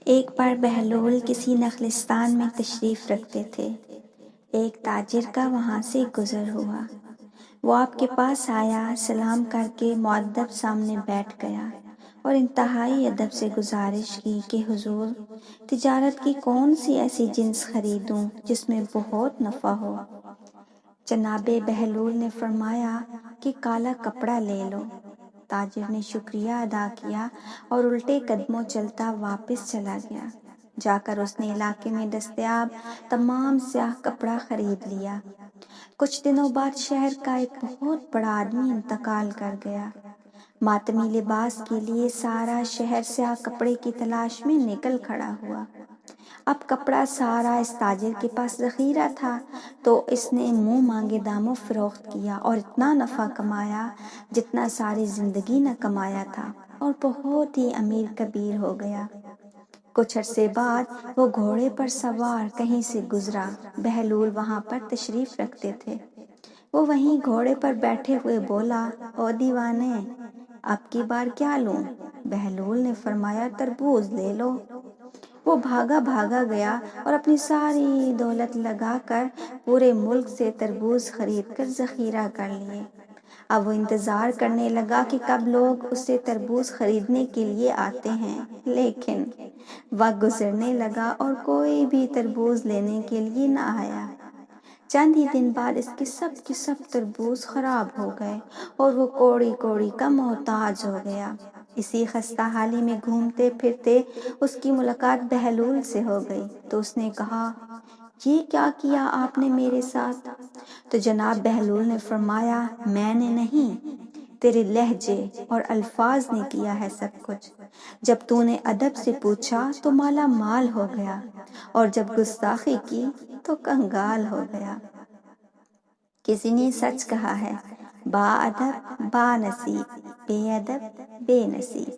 ایک بار بہلول کسی نخلستان میں تشریف رکھتے تھے۔ ایک تاجر کا وہاں سے گزر ہوا۔ وہ آپ کے پاس آیا، سلام کر کے مؤدب سامنے بیٹھ گیا اور انتہائی ادب سے گزارش کی کہ حضور، تجارت کی کون سی ایسی جنس خریدوں جس میں بہت نفع ہو؟ جناب بہلول نے فرمایا کہ کالا کپڑا لے لو۔ تاجر نے شکریہ ادا کیا اور الٹے قدموں چلتا واپس چلا گیا۔ جا کر اس نے علاقے میں دستیاب تمام سیاہ کپڑا خرید لیا۔ کچھ دنوں بعد شہر کا ایک بہت بڑا آدمی انتقال کر گیا۔ ماتمی لباس کے لیے سارا شہر سیاہ کپڑے کی تلاش میں نکل کھڑا ہوا۔ اب کپڑا سارا اس تاجر کے پاس ذخیرہ تھا تو اس نے منہ مانگے داموں فروخت کیا اور اتنا نفع کمایا جتنا ساری زندگی نہ کمایا تھا، اور بہت ہی امیر کبیر ہو گیا۔ کچھ عرصے بعد وہ گھوڑے پر سوار کہیں سے گزرا۔ بہلول وہاں پر تشریف رکھتے تھے۔ وہ وہیں گھوڑے پر بیٹھے ہوئے بولا، او دیوانے، اب کی بار کیا لوں؟ بہلول نے فرمایا، تربوز لے لو۔ وہ بھاگا گیا اور اپنی ساری دولت لگا کر پورے ملک سے تربوز خرید کر ذخیرہ کر لیے۔ اب وہ انتظار کرنے لگا کہ کب لوگ اسے تربوز خریدنے کے لیے آتے ہیں، لیکن وقت گزرنے لگا اور کوئی بھی تربوز لینے کے لیے نہ آیا۔ چند ہی دن بعد اس کے سب تربوز خراب ہو گئے اور وہ کوڑی کوڑی کا محتاج ہو گیا۔ اسی خستہ حالی میں گھومتے پھرتے اس کی ملاقات بہلول سے ہو گئی تو اس نے کہا، یہ کیا کیا آپ نے میرے ساتھ؟ تو جناب بہلول نے فرمایا، میں نے نہیں، تیرے لہجے اور الفاظ نے کیا ہے سب کچھ۔ جب تو نے ادب سے پوچھا تو مالا مال ہو گیا، اور جب گستاخی کی تو کنگال ہو گیا۔ کسی نے سچ کہا ہے، با ادب با نصیب، بے ادب بے نصیب۔